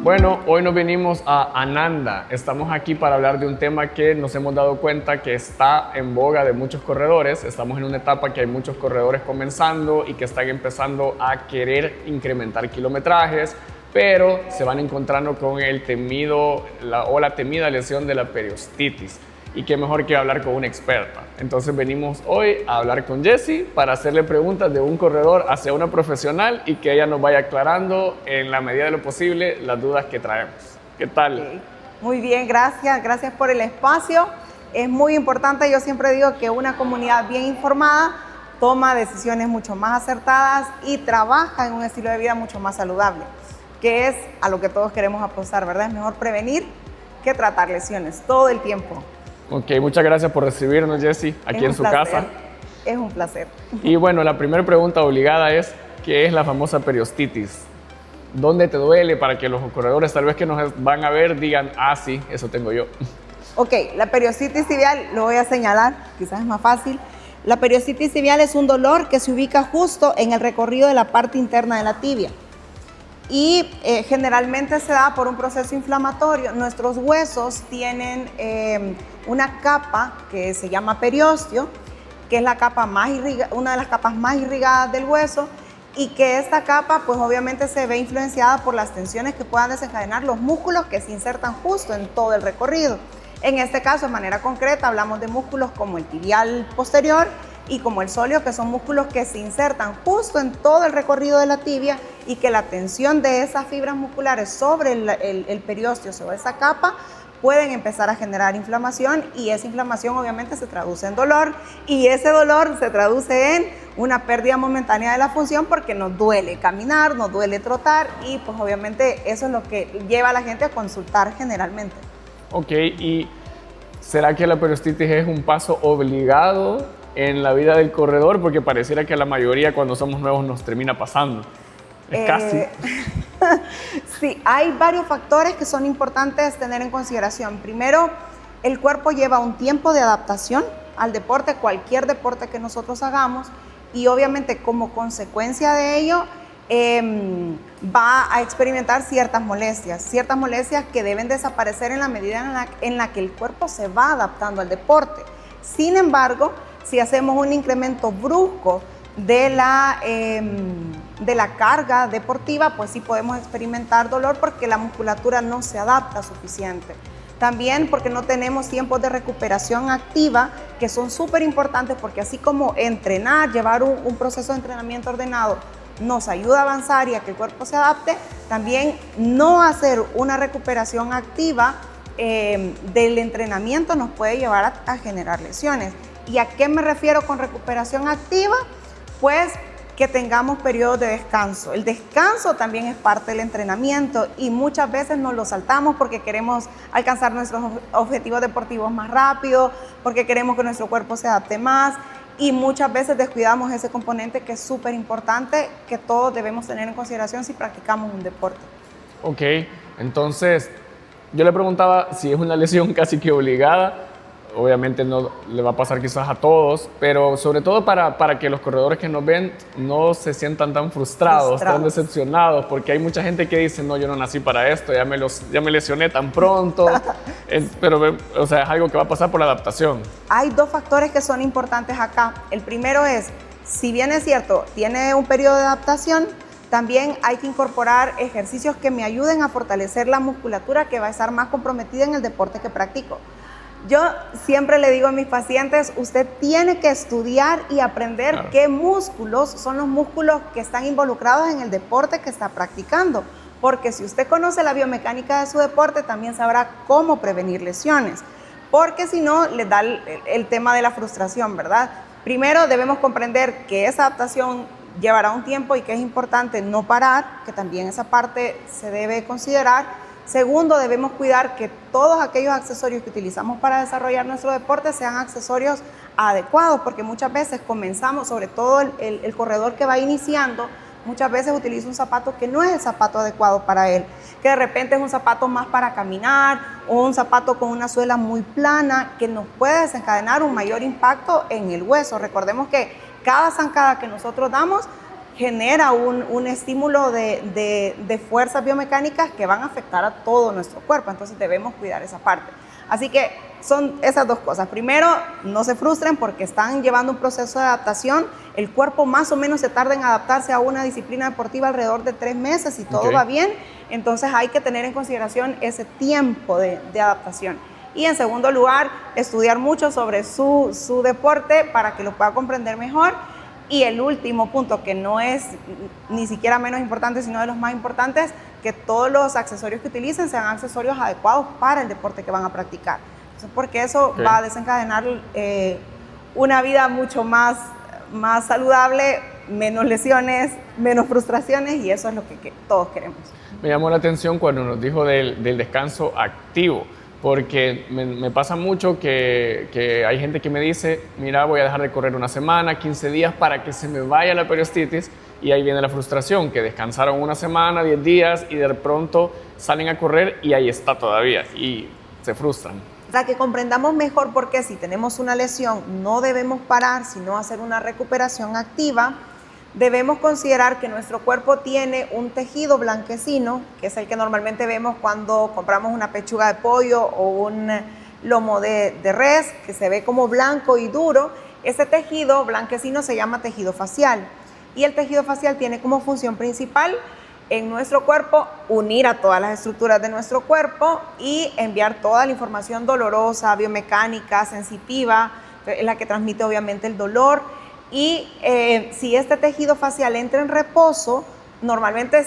Bueno, hoy nos venimos a Ananda. Estamos aquí para hablar de un tema que nos hemos dado cuenta que está en boga de muchos corredores. Estamos en una etapa que hay muchos corredores comenzando y que están empezando a querer incrementar kilometrajes, pero se van encontrando con el temido la temida lesión de la periostitis. Y qué mejor que hablar con una experta. Entonces venimos hoy a hablar con Jessie para hacerle preguntas de un corredor hacia una profesional y que ella nos vaya aclarando en la medida de lo posible las dudas que traemos. ¿Qué tal? Okay. Muy bien, gracias. Gracias por el espacio. Es muy importante, yo siempre digo que una comunidad bien informada toma decisiones mucho más acertadas y trabaja en un estilo de vida mucho más saludable, que es a lo que todos queremos apostar, ¿verdad? Es mejor prevenir que tratar lesiones todo el tiempo. Ok, muchas gracias por recibirnos, Jessie, aquí en su casa. Es un placer. Y bueno, la primera pregunta obligada es, ¿qué es la famosa periostitis? ¿Dónde te duele? Para que los corredores tal vez que nos van a ver digan, ah, sí, eso tengo yo. Ok, la periostitis tibial, lo voy a señalar, quizás es más fácil. La periostitis tibial es un dolor que se ubica justo en el recorrido de la parte interna de la tibia. Y generalmente se da por un proceso inflamatorio. Nuestros huesos tienen una capa que se llama periósteo, que es la capa una de las capas más irrigadas del hueso, y que esta capa pues obviamente se ve influenciada por las tensiones que puedan desencadenar los músculos que se insertan justo en todo el recorrido. En este caso, de manera concreta, hablamos de músculos como el tibial posterior y como el sóleo, que son músculos que se insertan justo en todo el recorrido de la tibia y que la tensión de esas fibras musculares sobre el periósteo, sobre esa capa, pueden empezar a generar inflamación, y esa inflamación obviamente se traduce en dolor, y ese dolor se traduce en una pérdida momentánea de la función porque nos duele caminar, nos duele trotar, y pues obviamente eso es lo que lleva a la gente a consultar generalmente. Ok, ¿y será que la periostitis es un paso obligado en la vida del corredor? Porque pareciera que a la mayoría cuando somos nuevos nos termina pasando. Es casi. Sí, hay varios factores que son importantes tener en consideración. Primero, el cuerpo lleva un tiempo de adaptación al deporte, cualquier deporte que nosotros hagamos, y obviamente como consecuencia de ello va a experimentar ciertas molestias que deben desaparecer en la medida en la que el cuerpo se va adaptando al deporte. Sin embargo, si hacemos un incremento brusco de la carga deportiva, pues sí podemos experimentar dolor porque la musculatura no se adapta suficiente. También porque no tenemos tiempos de recuperación activa, que son súper importantes, porque así como entrenar, llevar un proceso de entrenamiento ordenado nos ayuda a avanzar y a que el cuerpo se adapte, también no hacer una recuperación activa del entrenamiento nos puede llevar a generar lesiones. ¿Y a qué me refiero con recuperación activa? Pues que tengamos periodos de descanso. El descanso también es parte del entrenamiento y muchas veces nos lo saltamos porque queremos alcanzar nuestros objetivos deportivos más rápido, porque queremos que nuestro cuerpo se adapte más, y muchas veces descuidamos ese componente que es súper importante, que todos debemos tener en consideración si practicamos un deporte. Ok, entonces yo le preguntaba si es una lesión casi que obligada. Obviamente no le va a pasar quizás a todos, pero sobre todo para que los corredores que nos ven no se sientan tan frustrados, tan decepcionados, porque hay mucha gente que dice, no, yo no nací para esto, ya me lesioné tan pronto, pero o sea, es algo que va a pasar por la adaptación. Hay dos factores que son importantes acá. El primero es, si bien es cierto, tiene un periodo de adaptación, también hay que incorporar ejercicios que me ayuden a fortalecer la musculatura que va a estar más comprometida en el deporte que practico. Yo siempre le digo a mis pacientes, usted tiene que estudiar y aprender qué músculos son los músculos que están involucrados en el deporte que está practicando, porque si usted conoce la biomecánica de su deporte, también sabrá cómo prevenir lesiones, porque si no, le da el tema de la frustración, ¿verdad? Primero debemos comprender que esa adaptación llevará un tiempo y que es importante no parar, que también esa parte se debe considerar. Segundo, debemos cuidar que todos aquellos accesorios que utilizamos para desarrollar nuestro deporte sean accesorios adecuados, porque muchas veces comenzamos, sobre todo el corredor que va iniciando, muchas veces utiliza un zapato que no es el zapato adecuado para él, que de repente es un zapato más para caminar o un zapato con una suela muy plana que nos puede desencadenar un mayor impacto en el hueso. Recordemos que cada zancada que nosotros damos genera un estímulo de fuerzas biomecánicas que van a afectar a todo nuestro cuerpo, entonces debemos cuidar esa parte. Así que son esas dos cosas. Primero, no se frustren porque están llevando un proceso de adaptación. El cuerpo más o menos se tarda en adaptarse a una disciplina deportiva alrededor de 3 meses y todo va bien. Entonces hay que tener en consideración ese tiempo de adaptación. Y en segundo lugar, estudiar mucho sobre su deporte para que lo pueda comprender mejor. Y el último punto, que no es ni siquiera menos importante, sino de los más importantes, que todos los accesorios que utilicen sean accesorios adecuados para el deporte que van a practicar. Entonces, porque eso va a desencadenar una vida mucho más saludable, menos lesiones, menos frustraciones, y eso es lo que todos queremos. Me llamó la atención cuando nos dijo del descanso activo, porque me pasa mucho que hay gente que me dice, mira, voy a dejar de correr una semana, 15 días para que se me vaya la periostitis, y ahí viene la frustración, que descansaron una semana, 10 días, y de pronto salen a correr y ahí está todavía, y se frustran. O sea, que comprendamos mejor por qué si tenemos una lesión no debemos parar, sino hacer una recuperación activa. Debemos considerar que nuestro cuerpo tiene un tejido blanquecino, que es el que normalmente vemos cuando compramos una pechuga de pollo o un lomo de res, que se ve como blanco y duro. Ese tejido blanquecino se llama tejido facial. Y el tejido facial tiene como función principal en nuestro cuerpo unir a todas las estructuras de nuestro cuerpo y enviar toda la información dolorosa, biomecánica, sensitiva, la que transmite obviamente el dolor. Y si este tejido facial entra en reposo, normalmente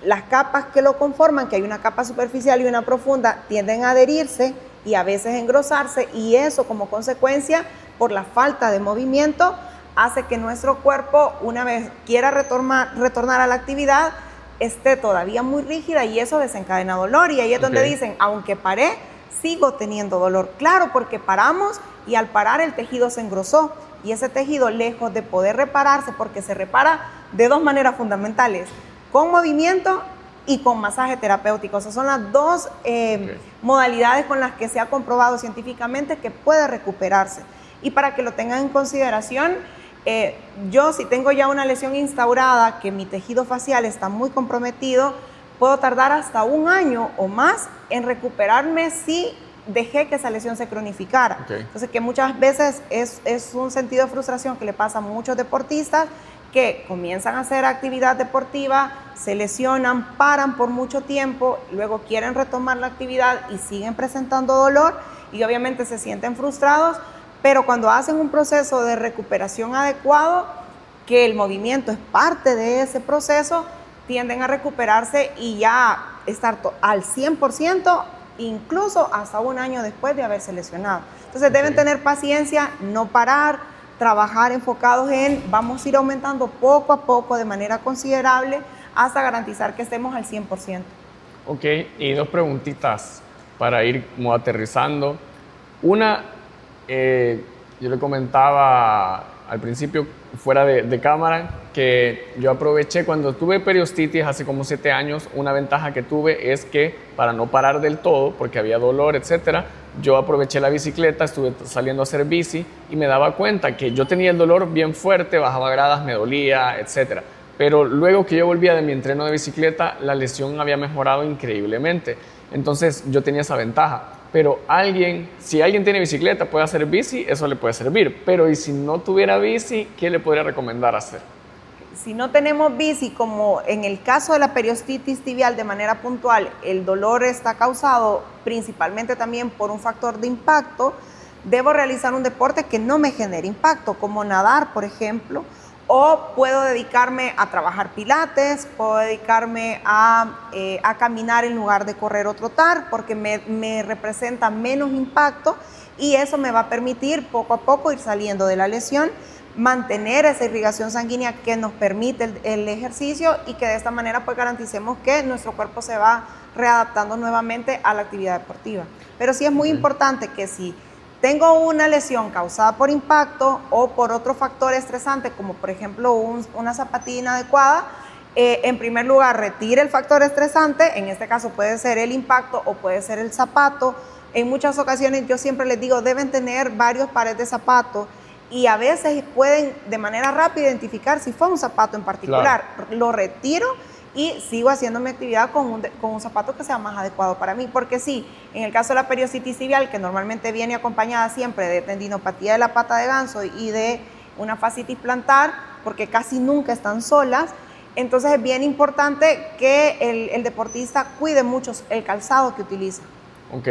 las capas que lo conforman, que hay una capa superficial y una profunda, tienden a adherirse y a veces engrosarse, y eso como consecuencia, por la falta de movimiento, hace que nuestro cuerpo, una vez quiera retornar a la actividad, esté todavía muy rígida, y eso desencadena dolor. Y ahí es donde dicen, aunque paré, sigo teniendo dolor. Claro, porque paramos y al parar el tejido se engrosó, y ese tejido, lejos de poder repararse, porque se repara de 2 maneras fundamentales, con movimiento y con masaje terapéutico. O sea, son las 2 modalidades con las que se ha comprobado científicamente que puede recuperarse. Y para que lo tengan en consideración, yo si tengo ya una lesión instaurada, que mi tejido facial está muy comprometido, puedo tardar hasta 1 año o más en recuperarme si dejé que esa lesión se cronificara. Entonces, que muchas veces es un sentido de frustración que le pasa a muchos deportistas que comienzan a hacer actividad deportiva, se lesionan, paran por mucho tiempo, luego quieren retomar la actividad y siguen presentando dolor, y obviamente se sienten frustrados, pero cuando hacen un proceso de recuperación adecuado, que el movimiento es parte de ese proceso, tienden a recuperarse y ya estar al 100%, incluso hasta 1 año después de haberse lesionado. Entonces deben tener paciencia, no parar, trabajar enfocados en, vamos a ir aumentando poco a poco de manera considerable hasta garantizar que estemos al 100%. Ok, y 2 preguntitas para ir como aterrizando. Una, yo le comentaba al principio, fuera de cámara, que yo aproveché cuando tuve periostitis hace como 7 años. Una ventaja que tuve es que para no parar del todo, porque había dolor, etcétera, yo aproveché la bicicleta, estuve saliendo a hacer bici y me daba cuenta que yo tenía el dolor bien fuerte, bajaba gradas, me dolía, etcétera. Pero luego que yo volvía de mi entreno de bicicleta, la lesión había mejorado increíblemente. Entonces yo tenía esa ventaja. Pero si alguien tiene bicicleta, puede hacer bici, eso le puede servir. Pero ¿y si no tuviera bici, qué le podría recomendar hacer? Si no tenemos bici, como en el caso de la periostitis tibial de manera puntual, el dolor está causado principalmente también por un factor de impacto, debo realizar un deporte que no me genere impacto, como nadar, por ejemplo, o puedo dedicarme a trabajar pilates, puedo dedicarme a caminar en lugar de correr o trotar, porque me representa menos impacto, y eso me va a permitir poco a poco ir saliendo de la lesión, mantener esa irrigación sanguínea que nos permite el ejercicio, y que de esta manera pues garanticemos que nuestro cuerpo se va readaptando nuevamente a la actividad deportiva. Pero sí es muy importante que si tengo una lesión causada por impacto o por otro factor estresante, como por ejemplo una zapatilla inadecuada, en primer lugar retire el factor estresante. En este caso puede ser el impacto o puede ser el zapato. En muchas ocasiones yo siempre les digo, deben tener varios pares de zapatos, y a veces pueden de manera rápida identificar si fue un zapato en particular. Claro. Lo retiro y sigo haciendo mi actividad con un zapato que sea más adecuado para mí. Porque sí, en el caso de la periositis tibial, que normalmente viene acompañada siempre de tendinopatía de la pata de ganso y de una fascitis plantar, porque casi nunca están solas, entonces es bien importante que el deportista cuide mucho el calzado que utiliza. Ok.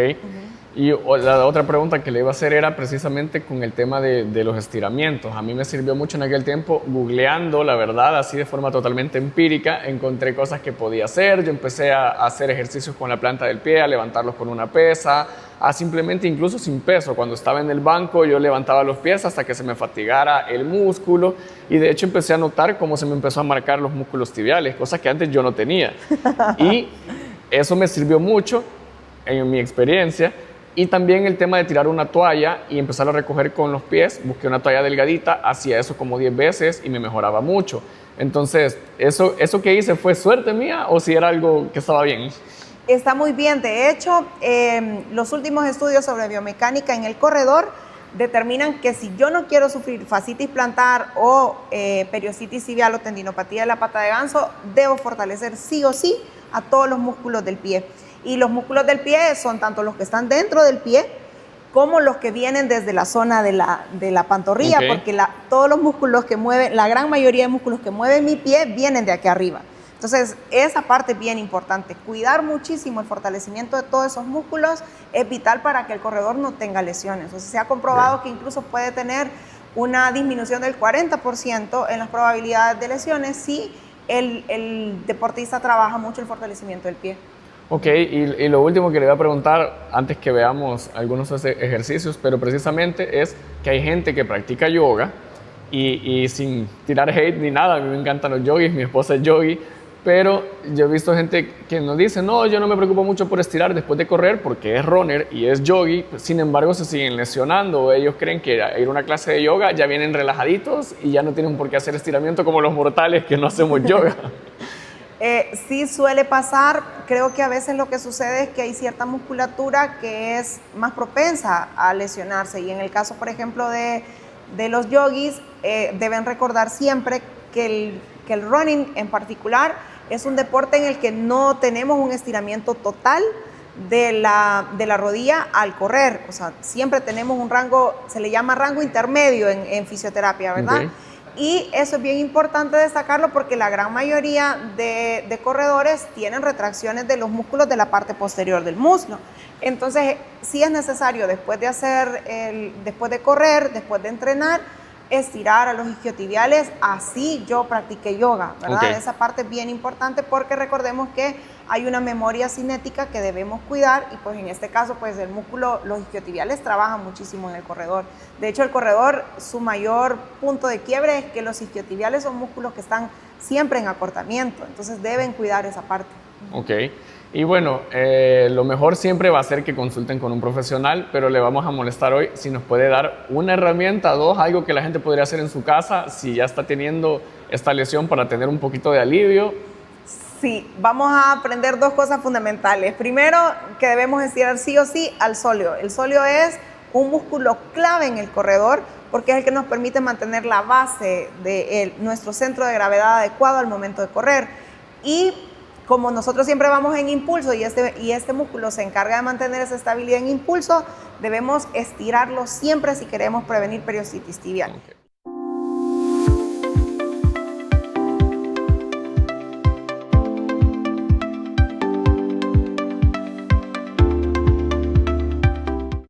Y la otra pregunta que le iba a hacer era precisamente con el tema de los estiramientos. A mí me sirvió mucho en aquel tiempo googleando, la verdad, así de forma totalmente empírica. Encontré cosas que podía hacer. Yo empecé a hacer ejercicios con la planta del pie, a levantarlos con una pesa, a simplemente incluso sin peso. Cuando estaba en el banco yo levantaba los pies hasta que se me fatigara el músculo y de hecho empecé a notar cómo se me empezó a marcar los músculos tibiales, cosas que antes yo no tenía. Y eso me sirvió mucho en mi experiencia. Y también el tema de tirar una toalla y empezar a recoger con los pies. Busqué una toalla delgadita, hacía eso como 10 veces y me mejoraba mucho. Entonces, ¿eso que hice fue suerte mía o si era algo que estaba bien? Está muy bien. De hecho, los últimos estudios sobre biomecánica en el corredor determinan que si yo no quiero sufrir fascitis plantar o periositis tibial o tendinopatía de la pata de ganso, debo fortalecer sí o sí a todos los músculos del pie. Y los músculos del pie son tanto los que están dentro del pie como los que vienen desde la zona de la pantorrilla, porque todos los músculos que mueven, la gran mayoría de músculos que mueven mi pie vienen de aquí arriba. Entonces, esa parte es bien importante. Cuidar muchísimo el fortalecimiento de todos esos músculos es vital para que el corredor no tenga lesiones. O sea, se ha comprobado que incluso puede tener una disminución del 40% en las probabilidades de lesiones si el deportista trabaja mucho el fortalecimiento del pie. Ok, y lo último que le voy a preguntar, antes que veamos algunos ejercicios, pero precisamente es que hay gente que practica yoga y sin tirar hate ni nada, a mí me encantan los yogis, mi esposa es yogi, pero yo he visto gente que nos dice, no, yo no me preocupo mucho por estirar después de correr porque es runner y es yogi, sin embargo se siguen lesionando. Ellos creen que ir a una clase de yoga ya vienen relajaditos y ya no tienen por qué hacer estiramiento como los mortales que no hacemos yoga. Sí suele pasar. Creo que a veces lo que sucede es que hay cierta musculatura que es más propensa a lesionarse y en el caso, por ejemplo, de los yogis, deben recordar siempre que el running en particular es un deporte en el que no tenemos un estiramiento total de la rodilla al correr. O sea, siempre tenemos un rango, se le llama rango intermedio en fisioterapia, ¿verdad? Okay. Y eso es bien importante destacarlo porque la gran mayoría de corredores tienen retracciones de los músculos de la parte posterior del muslo. Entonces, sí es necesario después de correr, después de entrenar, estirar a los isquiotibiales. Así yo practiqué yoga, ¿verdad? Okay. Esa parte es bien importante porque recordemos que hay una memoria cinética que debemos cuidar y pues en este caso pues el músculo, los isquiotibiales trabajan muchísimo en el corredor. De hecho el corredor, su mayor punto de quiebre es que los isquiotibiales son músculos que están siempre en acortamiento, entonces deben cuidar esa parte. Ok. Y bueno, lo mejor siempre va a ser que consulten con un profesional, pero le vamos a molestar hoy si nos puede dar una herramienta, dos, algo que la gente podría hacer en su casa si ya está teniendo esta lesión para tener un poquito de alivio. Sí, vamos a aprender dos cosas fundamentales. Primero, que debemos estirar sí o sí al sóleo. El sóleo es un músculo clave en el corredor porque es el que nos permite mantener la base de nuestro centro de gravedad adecuado al momento de correr. Y como nosotros siempre vamos en impulso y este músculo se encarga de mantener esa estabilidad en impulso, debemos estirarlo siempre si queremos prevenir periositis tibial. Okay.